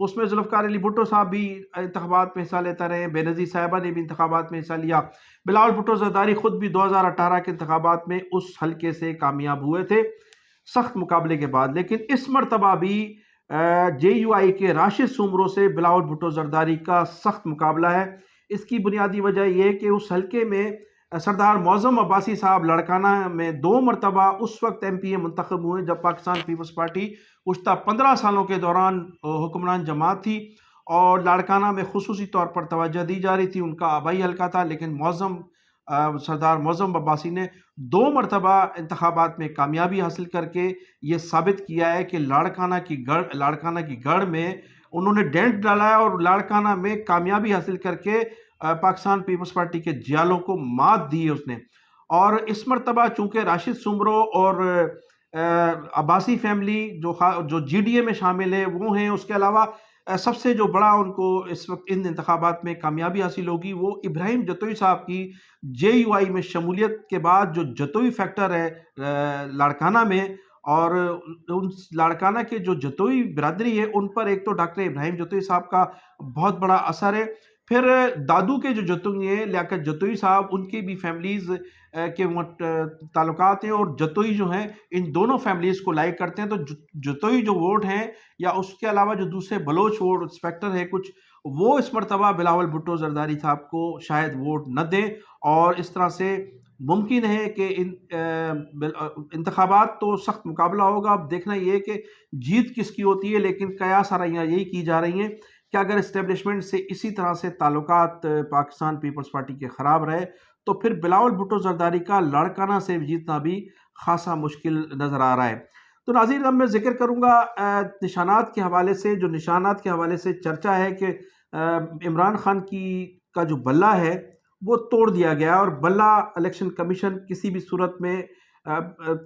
اس میں ذوالفقار علی بھٹو صاحب بھی انتخابات میں حصہ لیتا رہے، بے نظیر صاحبہ نے بھی انتخابات میں حصہ لیا، بلاول بھٹو زرداری خود بھی 2018 کے انتخابات میں اس حلقے سے کامیاب ہوئے تھے سخت مقابلے کے بعد۔ لیکن اس مرتبہ بھی جے یو آئی کے راشد سومرو سے بلاول بھٹو زرداری کا سخت مقابلہ ہے۔ اس کی بنیادی وجہ یہ ہے کہ اس حلقے میں سردار معظم عباسی صاحب لاڑکانہ میں 2 مرتبہ اس وقت ایم پی اے منتخب ہوئے جب پاکستان پیپلز پارٹی گزشتہ 15 سالوں کے دوران حکمران جماعت تھی، اور لاڑکانہ میں خصوصی طور پر توجہ دی جا رہی تھی، ان کا آبائی حلقہ تھا۔ لیکن سردار معظم عباسی نے 2 مرتبہ انتخابات میں کامیابی حاصل کر کے یہ ثابت کیا ہے کہ لاڑکانہ کی گڑھ میں انہوں نے ڈینٹ ڈالا ہے، اور لاڑکانہ میں کامیابی حاصل کر کے پاکستان پیپلز پارٹی کے جیالوں کو مات دی ہے اس نے۔ اور اس مرتبہ چونکہ راشد سومرو اور عباسی فیملی جو جی ڈی اے میں شامل ہے وہ ہیں، اس کے علاوہ سب سے جو بڑا ان کو اس وقت ان انتخابات میں کامیابی حاصل ہوگی وہ ابراہیم جتوئی صاحب کی جے یو آئی میں شمولیت کے بعد جو جتوئی فیکٹر ہے لاڑکانہ میں، اور ان لاڑکانہ کے جو جتوئی برادری ہے ان پر ایک تو ڈاکٹر ابراہیم جتوئی صاحب کا بہت بڑا اثر ہے، پھر دادو کے جو جتوئی ہیں لیاقت جتوئی صاحب، ان کی بھی فیملیز کے تعلقات ہیں، اور جتوئی جو ہیں ان دونوں فیملیز کو لائک کرتے ہیں۔ تو جتوئی جو ووٹ ہیں یا اس کے علاوہ جو دوسرے بلوچ ووٹ اسپیکٹر ہے کچھ، وہ اس مرتبہ بلاول بھٹو زرداری صاحب کو شاید ووٹ نہ دیں، اور اس طرح سے ممکن ہے کہ انتخابات تو سخت مقابلہ ہوگا۔ اب دیکھنا یہ ہے کہ جیت کس کی ہوتی ہے، لیکن قیاس آرائیاں یہی کی جا رہی ہیں کہ اگر اسٹیبلشمنٹ سے اسی طرح سے تعلقات پاکستان پیپلز پارٹی کے خراب رہے تو پھر بلاول بھٹو زرداری کا لاڑکانہ سے جیتنا بھی خاصا مشکل نظر آ رہا ہے۔ تو ناظرین، اب میں ذکر کروں گا نشانات کے حوالے سے، جو نشانات کے حوالے سے چرچا ہے کہ عمران خان کا جو بلہ ہے وہ توڑ دیا گیا، اور بلہ الیکشن کمیشن کسی بھی صورت میں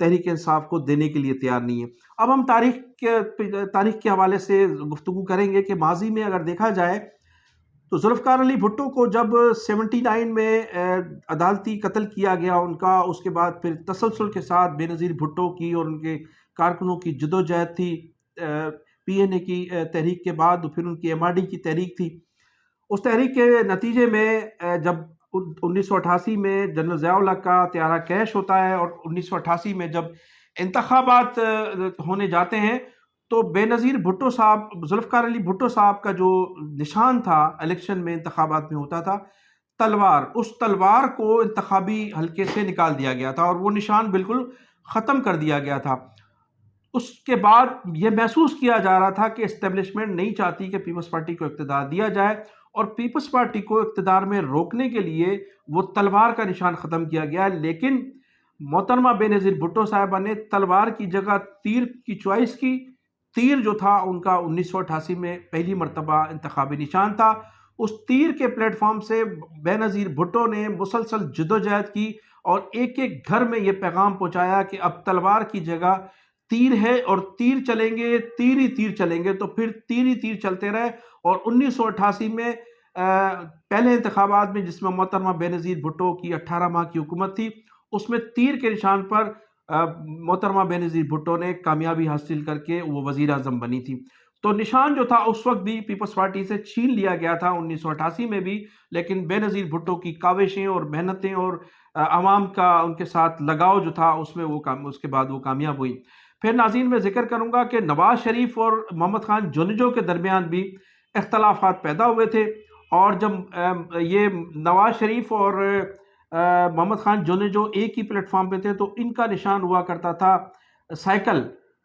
تحریک انصاف کو دینے کے لیے تیار نہیں ہے۔ اب ہم تاریخ کے حوالے سے گفتگو کریں گے کہ ماضی میں اگر دیکھا جائے تو ذوالفقار علی بھٹو کو جب 79 میں عدالتی قتل کیا گیا ان کا، اس کے بعد پھر تسلسل کے ساتھ بے نظیر بھٹو کی اور ان کے کارکنوں کی جدوجہد تھی، پی این اے کی تحریک کے بعد پھر ان کی ایم آر ڈی کی تحریک تھی۔ اس تحریک کے نتیجے میں جب 1988 میں جنرل ضیاء الحق کا طیارہ کریش ہوتا ہے، اور 1988 میں جب انتخابات ہونے جاتے ہیں تو بے نظیر بھٹو صاحب، ذوالفقار علی بھٹو صاحب کا جو نشان تھا الیکشن میں انتخابات میں ہوتا تھا تلوار، اس تلوار کو انتخابی حلقے سے نکال دیا گیا تھا اور وہ نشان بالکل ختم کر دیا گیا تھا۔ اس کے بعد یہ محسوس کیا جا رہا تھا کہ اسٹیبلشمنٹ نہیں چاہتی کہ پیپلز پارٹی کو اقتدار دیا جائے، اور پیپلز پارٹی کو اقتدار میں روکنے کے لیے وہ تلوار کا نشان ختم کیا گیا، لیکن محترمہ بے نظیر بھٹو صاحبہ نے تلوار کی جگہ تیر کی چوائس کی۔ تیر جو تھا ان کا 1988 میں پہلی مرتبہ انتخابی نشان تھا۔ اس تیر کے پلیٹ فارم سے بے نظیر بھٹو نے مسلسل جدوجہد کی اور ایک ایک گھر میں یہ پیغام پہنچایا کہ اب تلوار کی جگہ تیر ہے، اور تیر چلیں گے، تیر ہی تیر چلیں گے، تو پھر تیر ہی تیر چلتے رہے۔ اور 1988 میں پہلے انتخابات میں جس میں محترمہ بے نظیر بھٹو کی 18 ماہ کی حکومت تھی، اس میں تیر کے نشان پر محترمہ بے نظیر بھٹو نے کامیابی حاصل کر کے وہ وزیر اعظم بنی تھی۔ تو نشان جو تھا اس وقت بھی پیپلز پارٹی سے چھین لیا گیا تھا 1988 میں بھی، لیکن بے نظیر بھٹو کی کاوشیں اور محنتیں اور عوام کا ان کے ساتھ لگاؤ جو تھا اس میں اس کے بعد وہ کامیاب ہوئی۔ پھر ناظرین میں ذکر کروں گا کہ نواز شریف اور محمد خان جونیجو کے درمیان بھی اختلافات پیدا ہوئے تھے، اور جب یہ نواز شریف اور محمد خان جونیجو ایک ہی پلیٹ فارم پہ تھے تو ان کا نشان ہوا کرتا تھا سائیکل،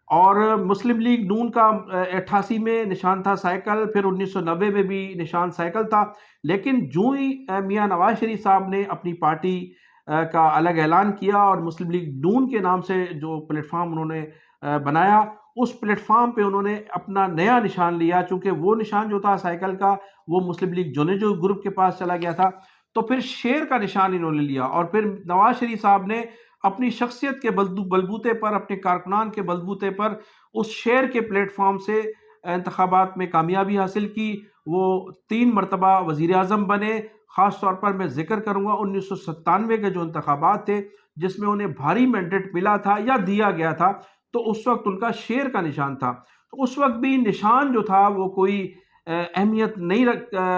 اور مسلم لیگ نون کا 88 میں نشان تھا سائیکل، پھر 1990 میں بھی نشان سائیکل تھا۔ لیکن جو ہی میاں نواز شریف صاحب نے اپنی پارٹی کا الگ اعلان کیا اور مسلم لیگ نون کے نام سے جو پلیٹ فارم انہوں نے بنایا، اس پلیٹ فارم پہ انہوں نے اپنا نیا نشان لیا، چونکہ وہ نشان جو تھا سائیکل کا وہ مسلم لیگ جونیجو گروپ کے پاس چلا گیا تھا، تو پھر شیر کا نشان انہوں نے لیا، اور پھر نواز شریف صاحب نے اپنی شخصیت کے بلبوتے پر، اپنے کارکنان کے بلبوتے پر اس شیر کے پلیٹ فارم سے انتخابات میں کامیابی حاصل کی۔ وہ 3 مرتبہ وزیر اعظم بنے۔ خاص طور پر میں ذکر کروں گا 1997 کے جو انتخابات تھے جس میں انہیں بھاری مینڈیٹ ملا تھا یا دیا گیا تھا، تو اس وقت ان کا شیر کا نشان تھا۔ تو اس وقت بھی نشان جو تھا وہ کوئی اہمیت نہیں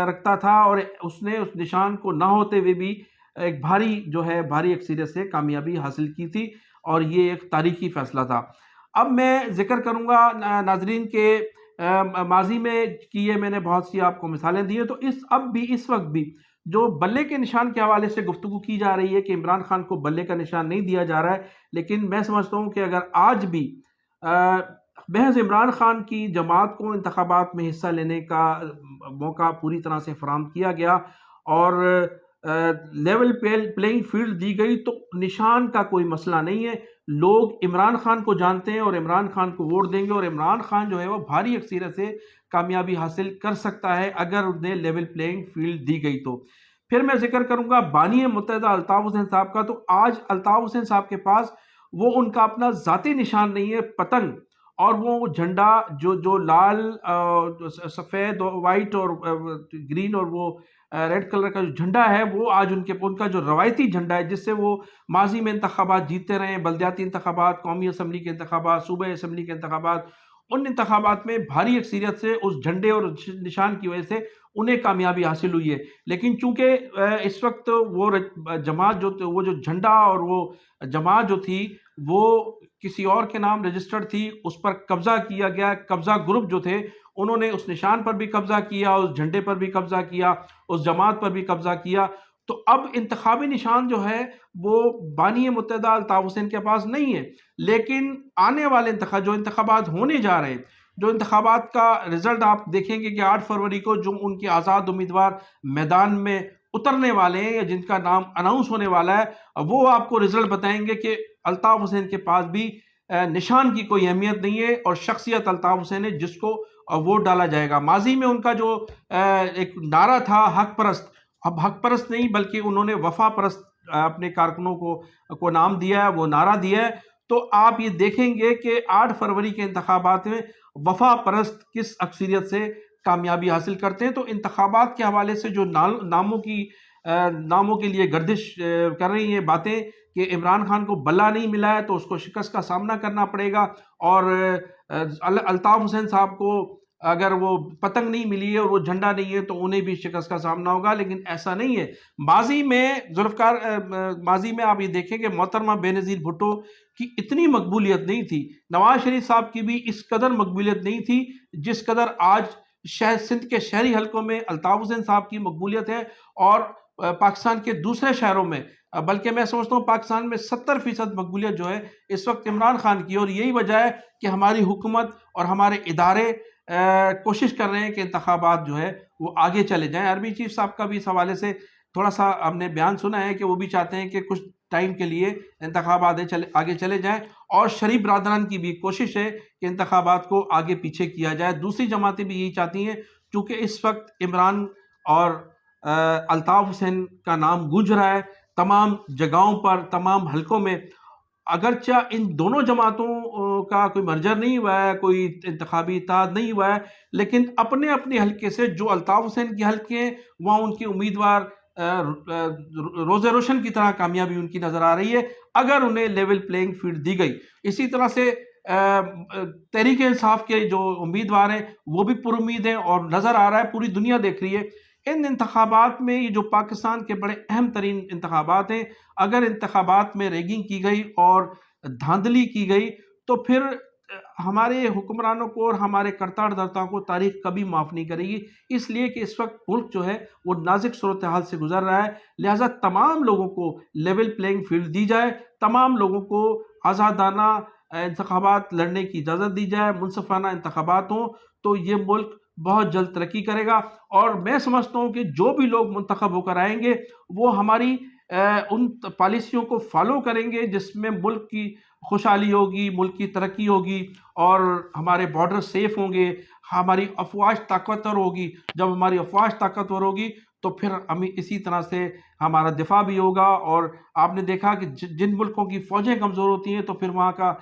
رکھتا تھا، اور اس نے اس نشان کو نہ ہوتے ہوئے بھی ایک بھاری اکثریت سے کامیابی حاصل کی تھی، اور یہ ایک تاریخی فیصلہ تھا۔ اب میں ذکر کروں گا ناظرین کے ماضی میں کی، یہ میں نے بہت سی آپ کو مثالیں دی ہیں، تو اس وقت بھی جو بلے کے نشان کے حوالے سے گفتگو کی جا رہی ہے کہ عمران خان کو بلے کا نشان نہیں دیا جا رہا ہے، لیکن میں سمجھتا ہوں کہ اگر آج بھی محض عمران خان کی جماعت کو انتخابات میں حصہ لینے کا موقع پوری طرح سے فراہم کیا گیا اور لیول پلینگ فیلڈ دی گئی، تو نشان کا کوئی مسئلہ نہیں ہے۔ لوگ عمران خان کو جانتے ہیں اور عمران خان کو ووٹ دیں گے، اور عمران خان جو ہے وہ بھاری اکثریت سے کامیابی حاصل کر سکتا ہے اگر انہیں لیول پلینگ فیلڈ دی گئی تو۔ پھر میں ذکر کروں گا بانی متحدہ الطاف حسین صاحب کا، تو آج الطاف حسین صاحب کے پاس وہ ان کا اپنا ذاتی نشان نہیں ہے پتنگ، اور وہ جھنڈا جو لال سفید وائٹ اور گرین اور وہ ریڈ کلر کا جو جھنڈا ہے، وہ آج ان کا جو روایتی جھنڈا ہے جس سے وہ ماضی میں انتخابات جیتتے رہے ہیں، بلدیاتی انتخابات، قومی اسمبلی کے انتخابات، صوبہ اسمبلی کے انتخابات، ان انتخابات میں بھاری اکثریت سے اس جھنڈے اور نشان کی وجہ سے انہیں کامیابی حاصل ہوئی ہے۔ لیکن چونکہ اس وقت وہ جماعت وہ جو جھنڈا اور وہ جماعت جو تھی وہ کسی اور کے نام رجسٹرڈ تھی، اس پر قبضہ کیا گیا، قبضہ گروپ جو تھے انہوں نے اس نشان پر بھی قبضہ کیا، اس جھنڈے پر بھی قبضہ کیا، اس جماعت پر بھی قبضہ کیا۔ تو اب انتخابی نشان جو ہے وہ بانی متحدہ الطاف حسین کے پاس نہیں ہے، لیکن آنے والے جو انتخابات ہونے جا رہے ہیں، جو انتخابات کا رزلٹ آپ دیکھیں گے کہ 8 فروری کو جو ان کے آزاد امیدوار میدان میں اترنے والے ہیں یا جن کا نام اناؤنس ہونے والا ہے، وہ آپ کو رزلٹ بتائیں گے کہ الطاف حسین کے پاس بھی نشان کی کوئی اہمیت نہیں ہے، اور شخصیت الطاف حسین ہے جس کو ووٹ ڈالا جائے گا۔ ماضی میں ان کا جو ایک نعرہ تھا حق پرست، اب حق پرست نہیں بلکہ انہوں نے وفا پرست اپنے کارکنوں کو نام دیا ہے، وہ نعرہ دیا ہے۔ تو آپ یہ دیکھیں گے کہ 8 فروری کے انتخابات میں وفا پرست کس اکثریت سے کامیابی حاصل کرتے ہیں۔ تو انتخابات کے حوالے سے جو ناموں کے لیے گردش کر رہی ہیں باتیں کہ عمران خان کو بلہ نہیں ملا ہے تو اس کو شکست کا سامنا کرنا پڑے گا، اور الطاف حسین صاحب کو اگر وہ پتنگ نہیں ملی ہے اور وہ جھنڈا نہیں ہے تو انہیں بھی شکست کا سامنا ہوگا، لیکن ایسا نہیں ہے۔ ماضی میں آپ یہ دیکھیں کہ محترمہ بینظیر بھٹو کی اتنی مقبولیت نہیں تھی، نواز شریف صاحب کی بھی اس قدر مقبولیت نہیں تھی جس قدر آج سندھ کے شہری حلقوں میں الطاف حسین صاحب کی مقبولیت ہے، اور پاکستان کے دوسرے شہروں میں، بلکہ میں سمجھتا ہوں پاکستان میں 70% مقبولیت جو ہے اس وقت عمران خان کی، اور یہی وجہ ہے کہ ہماری حکومت اور ہمارے ادارے کوشش کر رہے ہیں کہ انتخابات جو ہے وہ آگے چلے جائیں۔ عربی چیف صاحب کا بھی اس حوالے سے تھوڑا سا ہم نے بیان سنا ہے کہ وہ بھی چاہتے ہیں کہ کچھ ٹائم کے لیے انتخابات آگے چلے جائیں، اور شریف برادران کی بھی کوشش ہے کہ انتخابات کو آگے پیچھے کیا جائے۔ دوسری جماعتیں بھی یہی چاہتی ہیں، چونکہ اس وقت عمران اور الطاف حسین کا نام گونج رہا ہے تمام جگہوں پر، تمام حلقوں میں۔ اگرچہ ان دونوں جماعتوں کا کوئی مرجر نہیں ہوا ہے، کوئی انتخابی اتحاد نہیں ہوا ہے، لیکن اپنے اپنے حلقے سے جو الطاف حسین کے حلقے ہیں وہاں ان کے امیدوار روز روشن کی طرح کامیابی ان کی نظر آ رہی ہے اگر انہیں لیول پلینگ فیلڈ دی گئی۔ اسی طرح سے تحریک انصاف کے جو امیدوار ہیں وہ بھی پر امید ہیں، اور نظر آ رہا ہے پوری دنیا دیکھ رہی ہے ان انتخابات میں، یہ جو پاکستان کے بڑے اہم ترین انتخابات ہیں، اگر انتخابات میں ریگنگ کی گئی اور دھاندلی کی گئی تو پھر ہمارے حکمرانوں کو اور ہمارے کرتاڑ درتاؤں کو تاریخ کبھی معاف نہیں کرے گی، اس لیے کہ اس وقت ملک جو ہے وہ نازک صورتحال سے گزر رہا ہے، لہٰذا تمام لوگوں کو لیول پلینگ فیلڈ دی جائے، تمام لوگوں کو آزادانہ انتخابات لڑنے کی اجازت دی جائے، منصفانہ انتخابات ہوں، تو یہ ملک بہت جلد ترقی کرے گا۔ اور میں سمجھتا ہوں کہ جو بھی لوگ منتخب ہو کر آئیں گے وہ ہماری ان پالیسیوں کو فالو کریں گے جس میں ملک کی خوشحالی ہوگی، ملک کی ترقی ہوگی، اور ہمارے بارڈر سیف ہوں گے، ہماری افواج طاقتور ہوگی۔ جب ہماری افواج طاقتور ہوگی تو پھر ہمیں اسی طرح سے ہمارا دفاع بھی ہوگا، اور آپ نے دیکھا کہ جن ملکوں کی فوجیں کمزور ہوتی ہیں تو پھر وہاں کا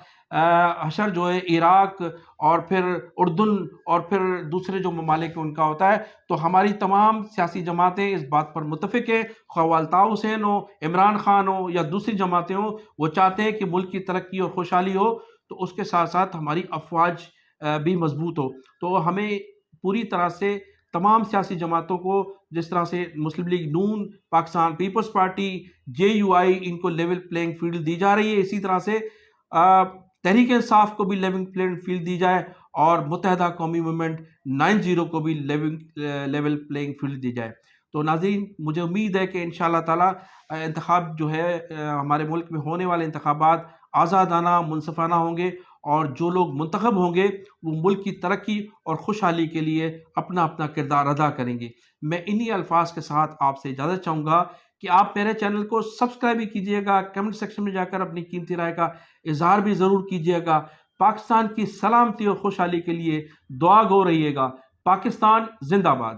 حشر جو ہے عراق اور پھر اردن اور پھر دوسرے جو ممالک ان کا ہوتا ہے۔ تو ہماری تمام سیاسی جماعتیں اس بات پر متفق ہیں، خواہ الطاف حسین ہو، عمران خان ہو یا دوسری جماعتیں ہوں، وہ چاہتے ہیں کہ ملک کی ترقی اور خوشحالی ہو، تو اس کے ساتھ ساتھ ہماری افواج بھی مضبوط ہو۔ تو ہمیں پوری طرح سے تمام سیاسی جماعتوں کو، جس طرح سے Muslim League Noon, Pakistan Peoples Party, J U I, ان کو لیول پلینگ فیلڈ دی جا رہی ہے، اسی طرح سے تحریک انصاف کو بھی لیول پلینگ فیلڈ دی جائے، اور متحدہ قومی موومنٹ 90 کو بھی لیول پلینگ فیلڈ دی جائے۔ تو ناظرین، مجھے امید ہے کہ انشاءاللہ تعالی انتخاب جو ہے ہمارے ملک میں ہونے والے انتخابات آزادانہ، منصفانہ ہوں گے، اور جو لوگ منتخب ہوں گے وہ ملک کی ترقی اور خوشحالی کے لیے اپنا اپنا کردار ادا کریں گے۔ میں انہی الفاظ کے ساتھ آپ سے اجازت چاہوں گا کہ آپ میرے چینل کو سبسکرائب بھی کیجئے گا، کمنٹ سیکشن میں جا کر اپنی قیمتی رائے کا اظہار بھی ضرور کیجئے گا۔ پاکستان کی سلامتی اور خوشحالی کے لیے دعا گو رہیے گا۔ پاکستان زندہ باد۔